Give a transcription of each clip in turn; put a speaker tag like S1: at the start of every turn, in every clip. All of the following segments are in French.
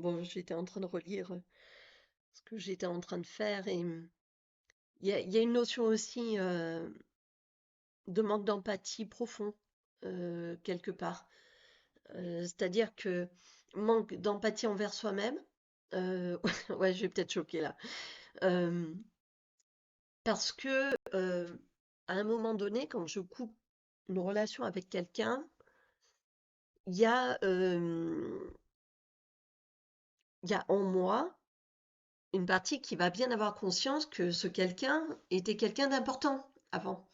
S1: bon, j'étais en train de relire ce que j'étais en train de faire et il y a une notion aussi de manque d'empathie profond quelque part. C'est-à-dire que manque d'empathie envers soi-même. euh, ouais, je vais peut-être choquer là. Euh, Parce que à un moment donné, quand je coupe une relation avec quelqu'un, il y a, il y a en moi une partie qui va bien avoir conscience que ce quelqu'un était quelqu'un d'important avant.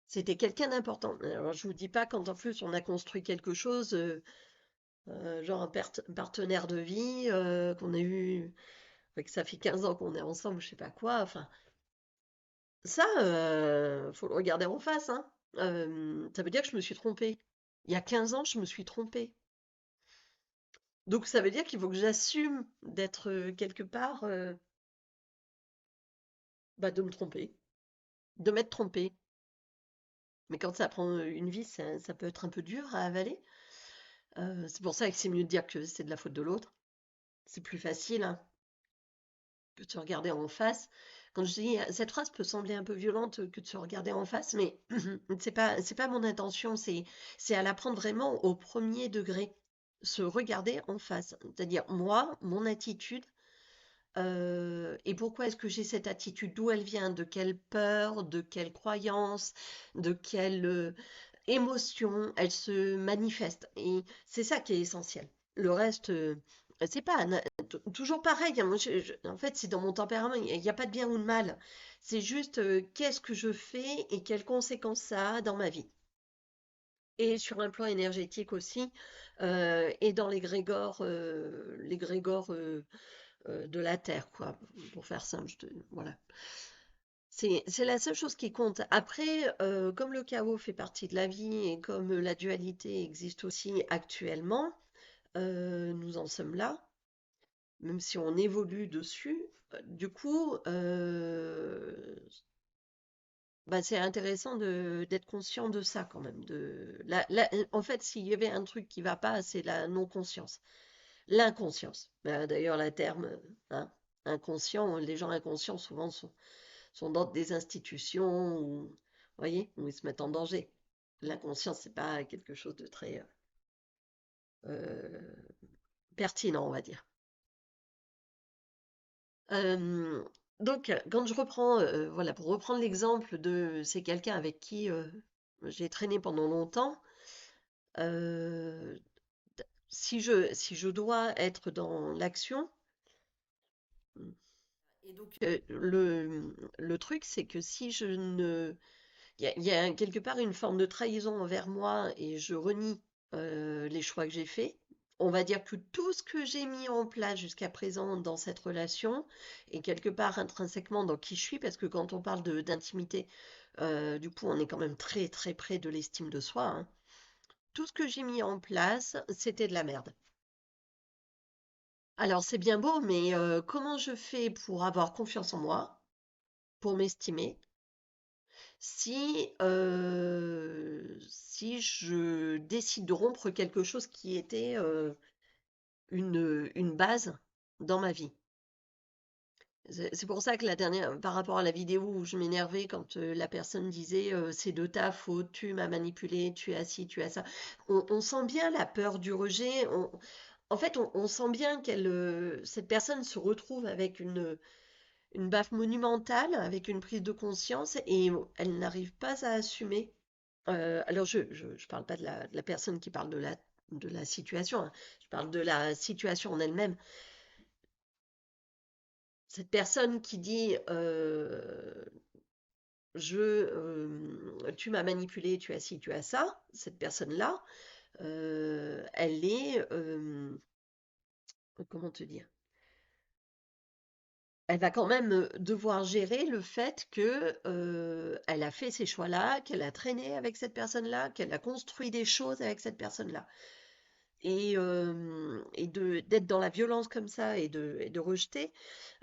S1: C'était quelqu'un d'important. Alors, je vous dis pas quand en plus on a construit quelque chose, genre un partenaire de vie, qu'on a eu, que ça fait 15 ans qu'on est ensemble, je sais pas quoi. Enfin, ça, faut le regarder en face, hein. Ça veut dire que je me suis trompée. Il y a 15 ans, je me suis trompée. Donc ça veut dire qu'il faut que j'assume d'être quelque part, bah, de me tromper, de m'être trompée. Mais quand ça prend une vie, ça peut être un peu dur à avaler. C'est pour ça que c'est mieux de dire que c'est de la faute de l'autre. C'est plus facile, hein, que de se regarder en face. Quand je dis, cette phrase peut sembler un peu violente que de se regarder en face, mais c'est pas mon intention. C'est à la prendre vraiment au premier degré. Se regarder en face. C'est-à-dire, moi, mon attitude, et pourquoi est-ce que j'ai cette attitude? D'où elle vient? De quelle peur? De quelle croyance? De quelle émotion elle se manifeste? Et c'est ça qui est essentiel. Le reste, c'est pas toujours pareil, hein. Moi, en fait, c'est dans mon tempérament. Il n'y a pas de bien ou de mal. C'est juste qu'est-ce que je fais et quelles conséquences ça a dans ma vie. Et sur un plan énergétique aussi, et dans l'égrégore de la Terre, quoi, pour faire simple. Voilà. C'est la seule chose qui compte. Après, comme le chaos fait partie de la vie et comme la dualité existe aussi actuellement, nous en sommes là, même si on évolue dessus. Du coup, bah, c'est intéressant d'être conscient de ça quand même. En fait, s'il y avait un truc qui va pas, c'est la non-conscience. L'inconscience. Bah, d'ailleurs, la terme, hein, inconscient, les gens inconscients souvent sont dans des institutions où, vous voyez, où ils se mettent en danger. L'inconscience, c'est pas quelque chose de très euh, pertinent, on va dire. Euh, donc, quand je reprends, voilà, pour reprendre l'exemple de c'est quelqu'un avec qui j'ai traîné pendant longtemps, euh, si je dois être dans l'action, et donc le truc, c'est que si je ne il y a quelque part une forme de trahison envers moi et je renie les choix que j'ai faits. On va dire que tout ce que j'ai mis en place jusqu'à présent dans cette relation est quelque part intrinsèquement dans qui je suis, parce que quand on parle d'intimité, du coup, on est quand même très très près de l'estime de soi, hein. Tout ce que j'ai mis en place, c'était de la merde. Alors c'est bien beau, mais comment je fais pour avoir confiance en moi, pour m'estimer, si je décide de rompre quelque chose qui était une base dans ma vie. C'est pour ça que la dernière, par rapport à la vidéo où je m'énervais quand la personne disait c'est de ta faute, tu m'as manipulé, tu as ci, tu as ça. On sent bien la peur du rejet. En fait, on sent bien cette personne se retrouve avec une baffe monumentale, avec une prise de conscience et elle n'arrive pas à assumer. Alors, je parle pas de la personne qui parle de la situation, hein. Je parle de la situation en elle-même. Cette personne qui dit tu m'as manipulé, tu as ci, tu as ça, cette personne-là, elle est, comment te dire? Elle va quand même devoir gérer le fait que elle a fait ces choix-là, qu'elle a traîné avec cette personne-là, qu'elle a construit des choses avec cette personne-là. Et d'être dans la violence comme ça et de rejeter,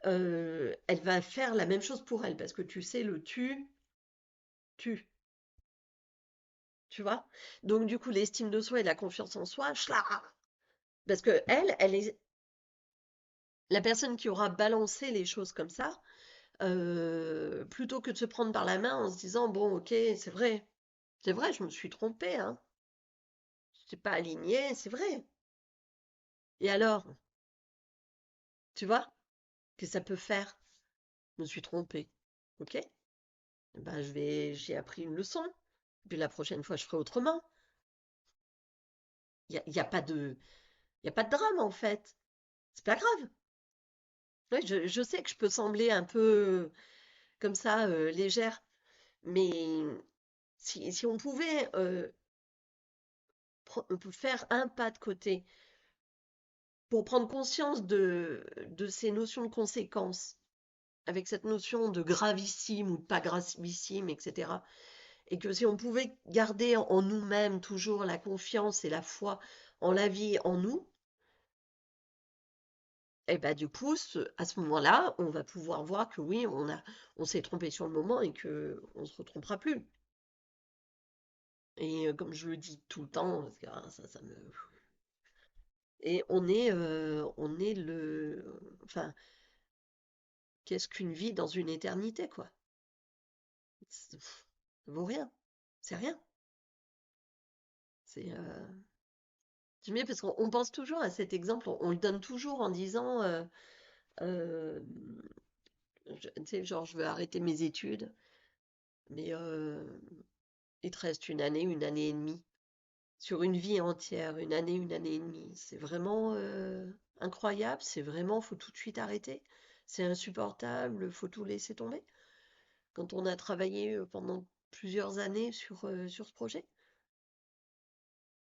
S1: elle va faire la même chose pour elle parce que tu sais, le tu, tu vois? Donc, du coup, l'estime de soi et la confiance en soi, parce que elle est. La personne qui aura balancé les choses comme ça, plutôt que de se prendre par la main en se disant, bon, ok, c'est vrai, je me suis trompée, hein, je pas aligné, c'est vrai. Et alors, tu vois, que ça peut faire, je me suis trompée, ok? Ben, j'ai appris une leçon, puis la prochaine fois, je ferai autrement. Y a pas y a pas de drame, en fait. C'est pas grave. Ouais, je sais que je peux sembler un peu comme ça, légère, mais si on pouvait faire un pas de côté pour prendre conscience de ces notions de conséquences, avec cette notion de gravissime ou de pas gravissime, etc. Et que si on pouvait garder en nous-mêmes toujours la confiance et la foi en la vie, en nous, et ben du coup, à ce moment-là, on va pouvoir voir que oui, on s'est trompé sur le moment et que on se retrompera plus. Et comme je le dis tout le temps, parce que ça me... Et on est enfin, qu'est-ce qu'une vie dans une éternité, quoi? Ça vaut rien. C'est rien. C'est c'est mieux parce qu'on pense toujours à cet exemple, on le donne toujours en disant, euh, tu sais, genre, je veux arrêter mes études, mais il te reste une année et demie. Sur une vie entière, une année et demie. C'est vraiment incroyable, c'est vraiment, faut tout de suite arrêter. C'est insupportable, faut tout laisser tomber. Quand on a travaillé pendant plusieurs années sur ce projet,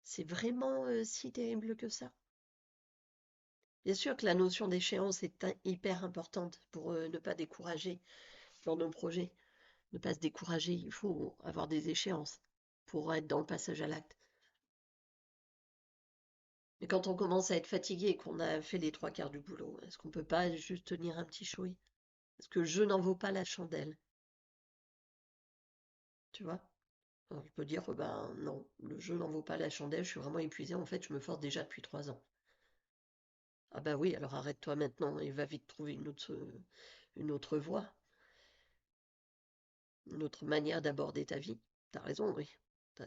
S1: c'est vraiment si terrible que ça. Bien sûr que la notion d'échéance est hyper importante pour ne pas décourager dans nos projets. Ne pas se décourager, il faut avoir des échéances pour être dans le passage à l'acte. Mais quand on commence à être fatigué et qu'on a fait les trois quarts du boulot, est-ce qu'on peut pas juste tenir un petit chouï? Parce que je n'en vaut pas la chandelle, tu vois? Alors, je peux dire, ben non, le jeu n'en vaut pas la chandelle, je suis vraiment épuisée, en fait, je me force déjà depuis 3 ans. Ah bah oui, alors arrête-toi maintenant et va vite trouver une autre voie, une autre manière d'aborder ta vie. T'as raison, oui. T'as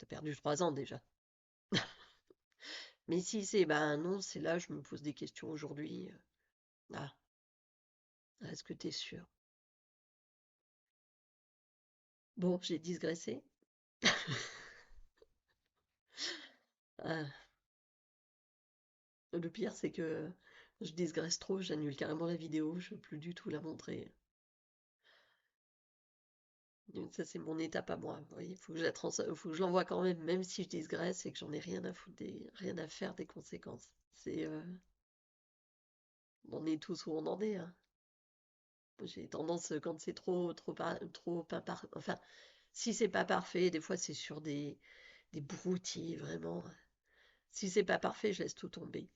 S1: perdu 3 ans déjà. Mais si c'est, ben non, c'est là, je me pose des questions aujourd'hui. Ah, est-ce que t'es sûr? Bon, j'ai digressé. Ah, le pire, c'est que je digresse trop, j'annule carrément la vidéo, je veux plus du tout la montrer. Donc ça, c'est mon étape à moi. Oui, il faut que faut que je l'envoie quand même, même si je digresse et que j'en ai rien à foutre rien à faire des conséquences. On en est tous où on en est, hein. J'ai tendance, quand c'est enfin, si c'est pas parfait, des fois c'est sur des broutilles, vraiment. Si c'est pas parfait, je laisse tout tomber.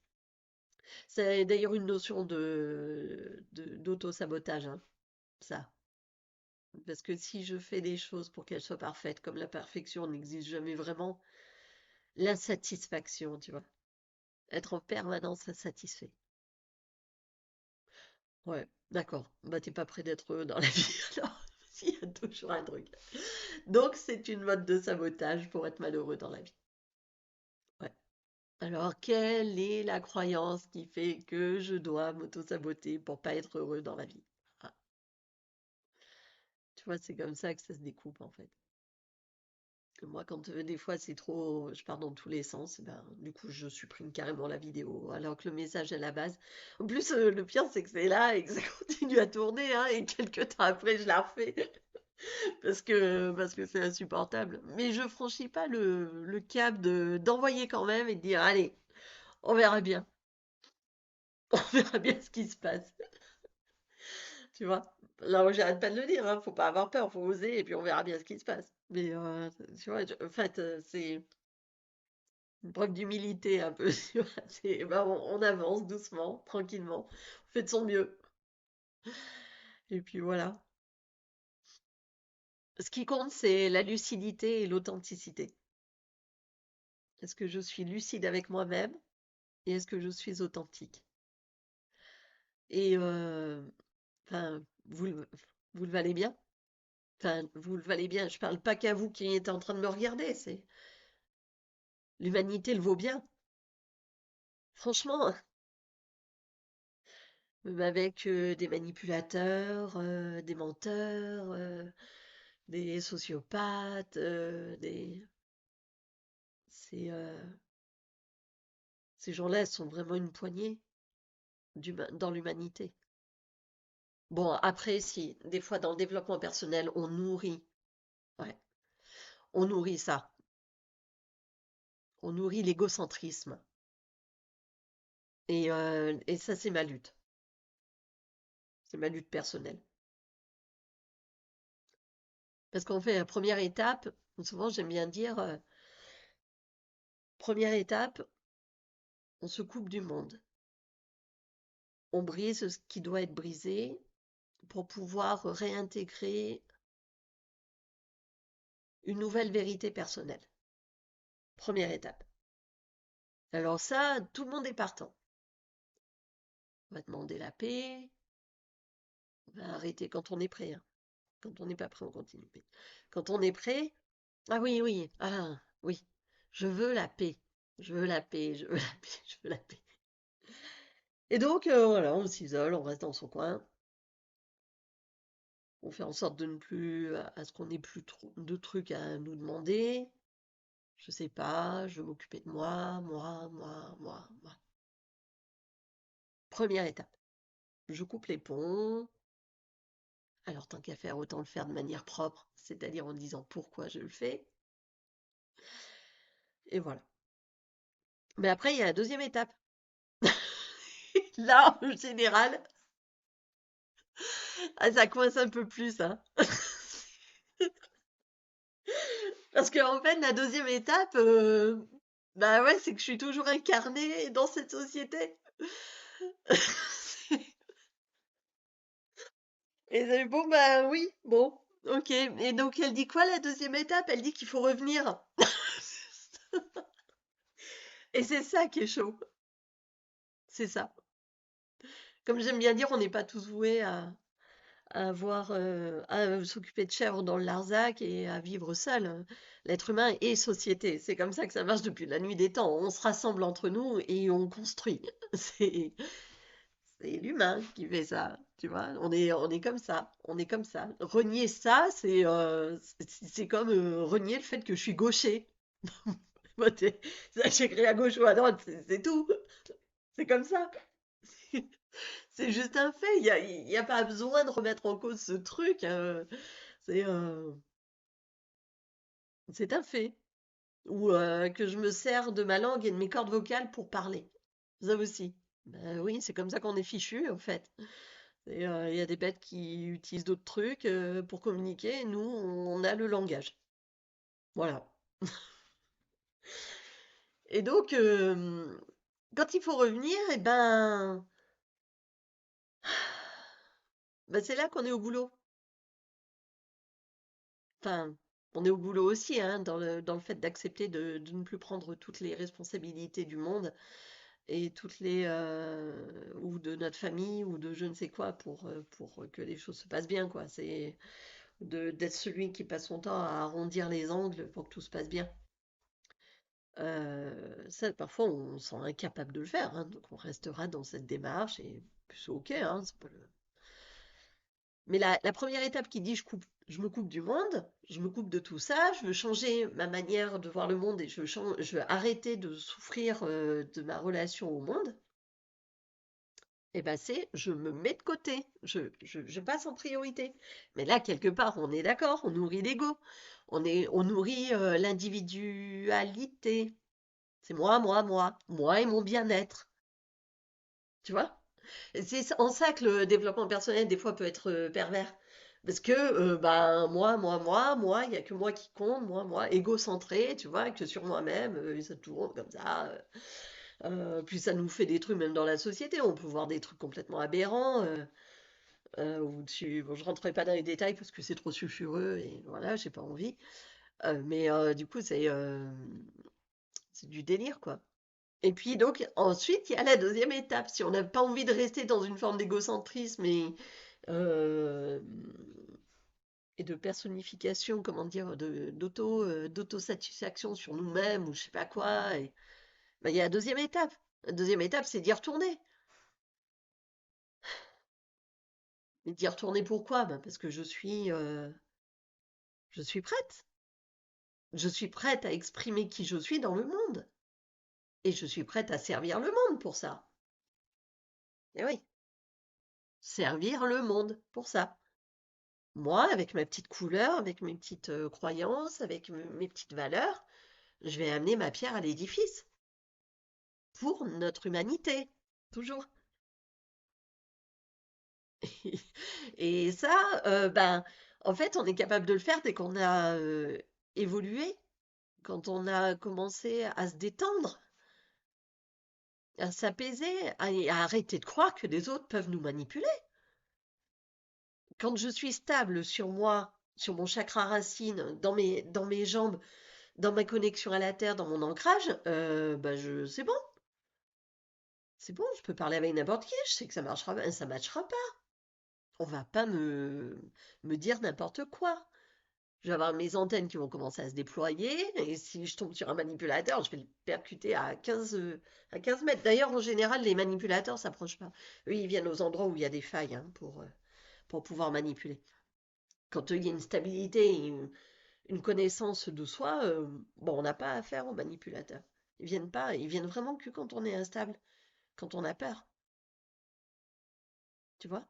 S1: C'est d'ailleurs une notion d'auto-sabotage, hein, ça. Parce que si je fais des choses pour qu'elles soient parfaites, comme la perfection n'existe jamais vraiment, l'insatisfaction, tu vois. Être en permanence insatisfait. Ouais, d'accord. Bah, t'es pas prêt d'être heureux dans la vie, alors. Il y a toujours un truc. Donc, c'est une mode de sabotage pour être malheureux dans la vie. Ouais. Alors, quelle est la croyance qui fait que je dois m'auto-saboter pour pas être heureux dans la vie? Ah, tu vois, c'est comme ça que ça se découpe, en fait. Moi, quand des fois c'est trop, je pars dans tous les sens, ben, du coup, je supprime carrément la vidéo, alors que le message est la base. En plus, le pire, c'est que c'est là et que ça continue à tourner, hein, et quelques temps après, je la refais parce que c'est insupportable. Mais je franchis pas le cap d'envoyer quand même et de dire, allez, on verra bien, on verra bien ce qui se passe, tu vois. Là, j'arrête pas de le dire, hein, faut pas avoir peur, faut oser et puis on verra bien ce qui se passe. Mais tu vois, en fait, c'est une preuve d'humilité un peu, tu vois. Ben, on avance doucement, tranquillement, on fait de son mieux. Et puis voilà. Ce qui compte, c'est la lucidité et l'authenticité. Est-ce que je suis lucide avec moi-même et est-ce que je suis authentique? Et enfin, vous le valez bien. Enfin, vous le valez bien. Je parle pas qu'à vous qui êtes en train de me regarder. C'est l'humanité le vaut bien. Franchement, avec des manipulateurs, des menteurs, des sociopathes, ces, ces gens-là sont vraiment une poignée dans l'humanité. Bon, après, si, des fois, dans le développement personnel, ouais, on nourrit ça. On nourrit l'égocentrisme. Et ça, c'est ma lutte. C'est ma lutte personnelle. Parce qu'on fait la première étape, souvent j'aime bien dire, première étape, on se coupe du monde. On brise ce qui doit être brisé pour pouvoir réintégrer une nouvelle vérité personnelle. Première étape. Alors ça, tout le monde est partant. On va demander la paix, on va arrêter quand on est prêt, hein. Quand on n'est pas prêt, on continue. Mais quand on est prêt, ah oui, oui, ah oui, je veux la paix. Je veux la paix, je veux la paix, je veux la paix. Et donc, voilà, on s'isole, on reste dans son coin. On fait en sorte de ne plus, à ce qu'on n'ait plus trop de trucs à nous demander. Je sais pas, je veux m'occuper de moi, moi. Première étape. Je coupe les ponts. Alors, tant qu'à faire, autant le faire de manière propre, c'est-à-dire en disant pourquoi je le fais. Et voilà. Mais après, il y a la deuxième étape. Là, en général, ah, ça coince un peu plus, hein. Parce qu'en fait, la deuxième étape, bah ouais, c'est que je suis toujours incarnée dans cette société. Et bon, bah oui, bon, ok. Et donc, elle dit quoi, la deuxième étape? Elle dit qu'il faut revenir. Et c'est ça qui est chaud. C'est ça. Comme j'aime bien dire, on n'est pas tous voués à avoir, à s'occuper de chèvres dans le Larzac et à vivre seul. L'être humain est société. C'est comme ça que ça marche depuis la nuit des temps. On se rassemble entre nous et on construit. C'est, c'est l'humain qui fait ça, tu vois. On est comme ça. On est comme ça. Renier ça, c'est comme renier le fait que je suis gaucher. Moi, j'ai créé à gauche ou à droite, c'est tout. C'est comme ça. C'est juste un fait. Il y a pas besoin de remettre en cause ce truc. C'est euh, c'est un fait. Ou que je me sers de ma langue et de mes cordes vocales pour parler. Ça aussi. Ben oui, c'est comme ça qu'on est fichu, en fait. Il y a des bêtes qui utilisent d'autres trucs pour communiquer. Et nous, on a le langage. Voilà. Et donc, quand il faut revenir, eh ben, c'est là qu'on est au boulot. Enfin, on est au boulot aussi, hein, dans le fait d'accepter de ne plus prendre toutes les responsabilités du monde et ou de notre famille ou de je ne sais quoi pour que les choses se passent bien, quoi. C'est d'être celui qui passe son temps à arrondir les angles pour que tout se passe bien. Ça, parfois, on se sent incapable de le faire, hein, donc on restera dans cette démarche et puis c'est ok, hein, c'est pas mais la première étape qui dit je me coupe du monde, je me coupe de tout ça, je veux changer ma manière de voir le monde et je veux arrêter de souffrir de ma relation au monde, et ben c'est je me mets de côté, je passe en priorité. Mais là, quelque part, on est d'accord, on nourrit l'ego, on nourrit l'individualité. C'est moi et mon bien-être, tu vois? Et c'est en ça que le développement personnel, des fois, peut être pervers. Parce que, ben, moi, il n'y a que moi qui compte, égocentré, tu vois, que sur moi-même, ça tourne comme ça. Puis ça nous fait des trucs, même dans la société, on peut voir des trucs complètement aberrants, bon, je rentrerai pas dans les détails parce que c'est trop sulfureux et voilà, j'ai pas envie. Mais du coup, c'est du délire, quoi. Et puis donc ensuite, il y a la deuxième étape. Si on n'a pas envie de rester dans une forme d'égocentrisme euh, et de personnification, comment dire, d'autosatisfaction sur nous-mêmes ou je sais pas quoi, ben, il y a la deuxième étape. La deuxième étape, c'est d'y retourner. Et d'y retourner pourquoi? Ben, parce que je suis prête. Je suis prête à exprimer qui je suis dans le monde. Et je suis prête à servir le monde pour ça. Et oui, servir le monde pour ça. Moi, avec ma petite couleur, avec mes petites croyances, avec mes petites valeurs, je vais amener ma pierre à l'édifice pour notre humanité. Toujours. Et ça, ben, en fait, on est capable de le faire dès qu'on a évolué, quand on a commencé à se détendre, à s'apaiser, à arrêter de croire que les autres peuvent nous manipuler. Quand je suis stable sur moi, sur mon chakra racine, dans mes jambes, dans ma connexion à la terre, dans mon ancrage, bah c'est bon, c'est bon, je peux parler avec n'importe qui, je sais que ça matchera pas. On va pas me dire n'importe quoi. Je vais avoir mes antennes qui vont commencer à se déployer, et si je tombe sur un manipulateur, je vais le percuter à 15 mètres. D'ailleurs, en général, les manipulateurs s'approchent pas. Eux, ils viennent aux endroits où il y a des failles hein, pour pouvoir manipuler. Quand il y a une stabilité, une connaissance de soi, bon, on n'a pas affaire aux manipulateurs. Ils viennent pas, ils viennent vraiment que quand on est instable, quand on a peur, tu vois.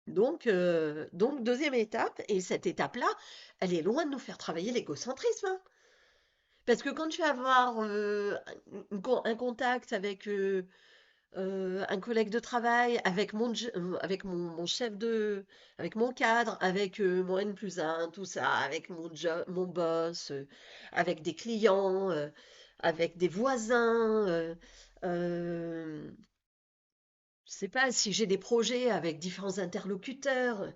S1: Donc, deuxième étape, et cette étape-là, elle est loin de nous faire travailler l'égocentrisme, hein. Parce que quand tu vas avoir un contact avec un collègue de travail, avec mon chef avec mon cadre, avec mon N+1, tout ça, avec mon boss, avec des clients, avec des voisins, euh, je sais pas si j'ai des projets avec différents interlocuteurs.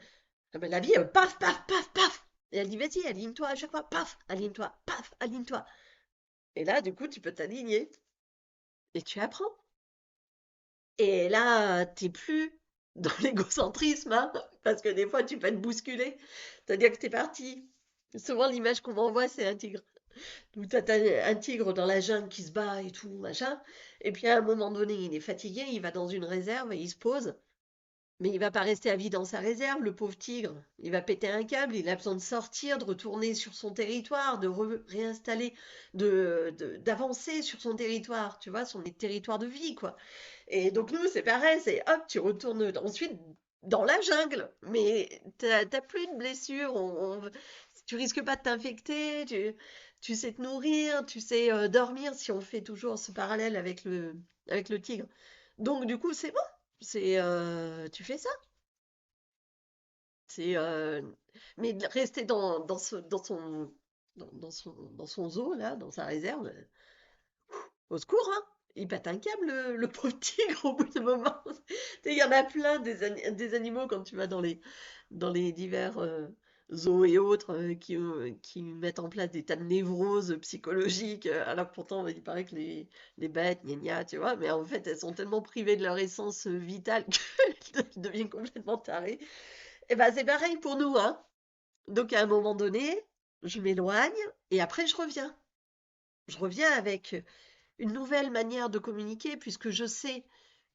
S1: Ah ben, la vie, paf, paf, paf, paf. Et elle dit, vas-y, aligne-toi à chaque fois, paf, aligne-toi, paf, aligne-toi. Et là, du coup, tu peux t'aligner et tu apprends. Et là, t'es plus dans l'égocentrisme, hein, parce que des fois, tu peux être bousculé. C'est-à-dire que t'es parti. Souvent, l'image qu'on m'envoie, c'est un tigre. Donc, t'as un tigre dans la jungle qui se bat et tout, machin. Et puis, à un moment donné, il est fatigué, il va dans une réserve et il se pose. Mais il va pas rester à vie dans sa réserve, le pauvre tigre. Il va péter un câble, il a besoin de sortir, de retourner sur son territoire, de réinstaller, d'avancer sur son territoire, tu vois, son territoire de vie, quoi. Et donc nous, c'est pareil, c'est hop, tu retournes ensuite dans la jungle, mais t'as plus de blessures, tu risques pas de t'infecter, tu sais te nourrir, tu sais dormir si on fait toujours ce parallèle avec le tigre. Donc du coup, c'est bon, tu fais ça. C'est mais rester dans son zoo là, dans sa réserve, au secours, hein. Il pète un câble, le pauvre tigre, au bout d'un moment. Tu sais, il y en a plein des animaux quand tu vas dans les divers zoos et autres qui mettent en place des tas de névroses psychologiques, alors que pourtant, il paraît que les bêtes, gna gna, tu vois, mais en fait, elles sont tellement privées de leur essence vitale qu'elles deviennent complètement tarées. Et ben, c'est pareil pour nous, hein. Donc, à un moment donné, je m'éloigne et après, je reviens. Je reviens avec une nouvelle manière de communiquer puisque je sais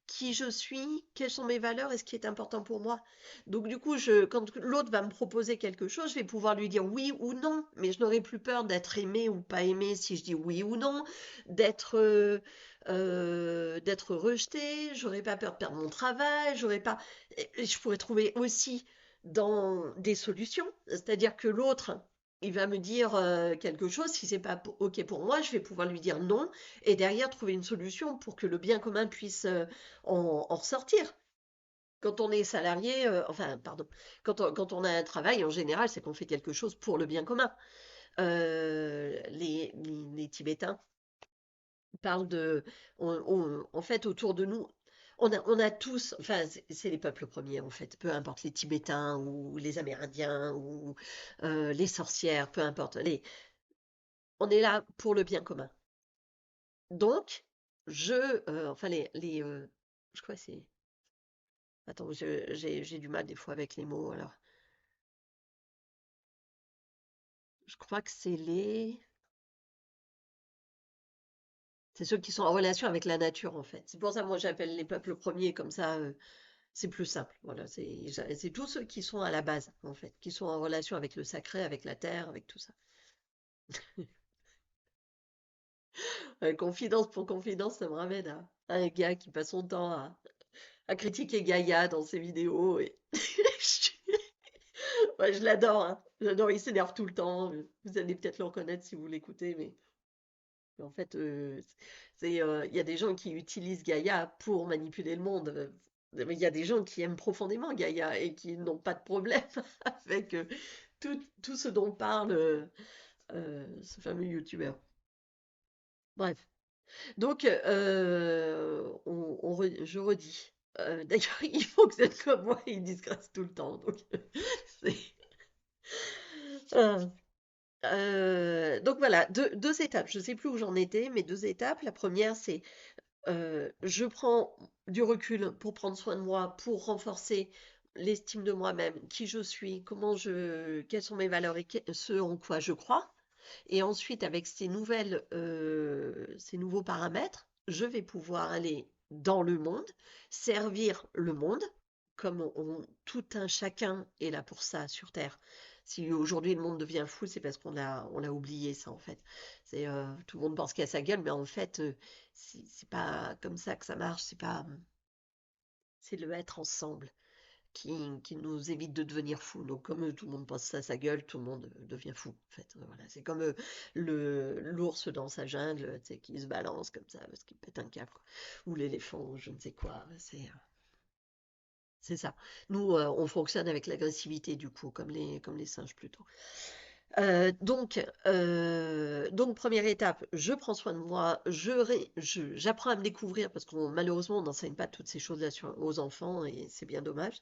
S1: qui je suis, quelles sont mes valeurs et ce qui est important pour moi. Donc du coup, quand l'autre va me proposer quelque chose, je vais pouvoir lui dire oui ou non, mais je n'aurai plus peur d'être aimé ou pas aimé si je dis oui ou non, d'être rejeté, j'aurai pas peur de perdre mon travail, j'aurai pas, et je pourrais trouver aussi dans des solutions, c'est-à-dire que l'autre il va me dire quelque chose, si c'est pas OK pour moi, je vais pouvoir lui dire non et derrière trouver une solution pour que le bien commun puisse en ressortir. Quand on est salarié, enfin, pardon, quand on a un travail, en général, c'est qu'on fait quelque chose pour le bien commun. Les Tibétains parlent de, en fait, autour de nous, on a tous, enfin, c'est les peuples premiers, en fait, peu importe les Tibétains ou les Amérindiens ou les sorcières, peu importe, on est là pour le bien commun. Donc, enfin je crois que c'est, attends, j'ai du mal des fois avec les mots, alors, je crois que c'est ceux qui sont en relation avec la nature, en fait. C'est pour ça, moi, j'appelle les peuples premiers, comme ça, c'est plus simple. Voilà, c'est tous ceux qui sont à la base, en fait, qui sont en relation avec le sacré, avec la terre, avec tout ça. Confidence pour confidence, ça me ramène à un gars qui passe son temps à critiquer Gaïa dans ses vidéos. Et ouais, je l'adore, hein. J'adore, il s'énerve tout le temps. Vous allez peut-être le reconnaître si vous l'écoutez, mais en fait, il y a des gens qui utilisent Gaïa pour manipuler le monde. Mais il y a des gens qui aiment profondément Gaïa et qui n'ont pas de problème avec tout ce dont parle ce fameux youtubeur. Bref. Donc, je redis. D'ailleurs, il fonctionne comme moi, il disgrâce tout le temps. Donc, c'est- euh, donc voilà, deux étapes. Je ne sais plus où j'en étais, mais deux étapes. La première, c'est je prends du recul pour prendre soin de moi, pour renforcer l'estime de moi-même, qui je suis, quelles sont mes valeurs et ce en quoi je crois. Et ensuite, avec ces nouveaux paramètres, je vais pouvoir aller dans le monde, servir le monde, comme tout un chacun est là pour ça sur Terre. Si aujourd'hui le monde devient fou, c'est parce qu'on a oublié ça en fait. Tout le monde pense qu'à sa gueule, mais en fait, c'est pas comme ça que ça marche. C'est le être ensemble qui nous évite de devenir fous. Donc, comme tout le monde pense à sa gueule, tout le monde devient fou, en fait. Voilà, c'est comme l'ours dans sa jungle, tu sais, qui se balance comme ça parce qu'il pète un câble, quoi. Ou l'éléphant, ou je ne sais quoi. C'est ça. Nous, on fonctionne avec l'agressivité, du coup, comme les singes plutôt. Donc, première étape, je prends soin de moi, j'apprends à me découvrir parce qu'on malheureusement on n'enseigne pas toutes ces choses-là aux enfants et c'est bien dommage.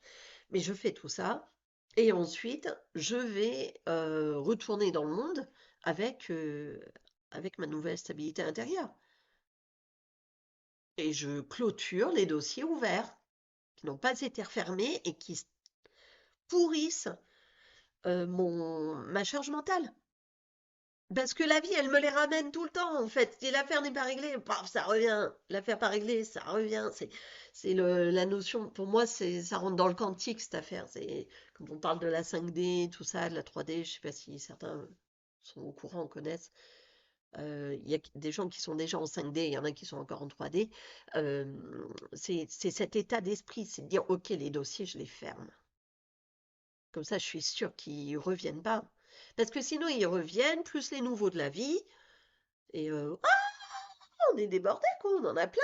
S1: Mais je fais tout ça et ensuite je vais retourner dans le monde avec ma nouvelle stabilité intérieure et je clôture les dossiers ouverts qui n'ont pas été refermés et qui pourrissent ma charge mentale. Parce que la vie, elle me les ramène tout le temps, en fait. Si l'affaire n'est pas réglée, paf, ça revient. L'affaire pas réglée, ça revient. La notion, pour moi, ça rentre dans le quantique, cette affaire. Quand on parle de la 5D, tout ça, de la 3D, je sais pas si certains sont au courant, connaissent. Il y a des gens qui sont déjà en 5D, il y en a qui sont encore en 3D. Euh, c'est cet état d'esprit, c'est de dire, OK, les dossiers, je les ferme. Comme ça, je suis sûre qu'ils reviennent pas. Parce que sinon, ils reviennent, plus les nouveaux de la vie. Et on est débordé, quoi, on en a plein.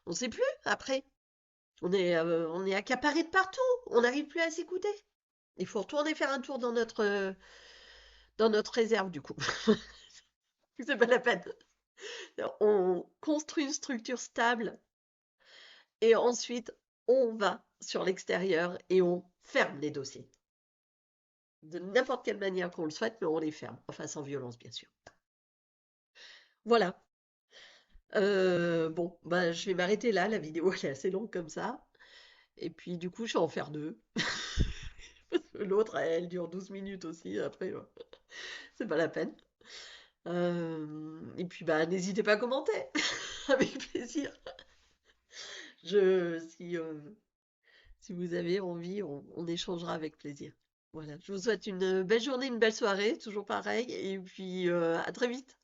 S1: On sait plus après. On est accaparé de partout. On n'arrive plus à s'écouter. Il faut retourner faire un tour dans notre réserve, du coup. C'est pas la peine. On construit une structure stable et ensuite on va sur l'extérieur et on ferme les dossiers. De n'importe quelle manière qu'on le souhaite, mais on les ferme. Enfin, sans violence, bien sûr. Voilà. Bon, bah, je vais m'arrêter là. La vidéo, elle est assez longue comme ça. Et puis, du coup, je vais en faire deux. Parce que l'autre, elle dure 12 minutes aussi. Après, c'est pas la peine. Et puis, bah, n'hésitez pas à commenter. Avec plaisir. Si vous avez envie, on échangera avec plaisir. Voilà. Je vous souhaite une belle journée, une belle soirée. Toujours pareil. Et puis, à très vite.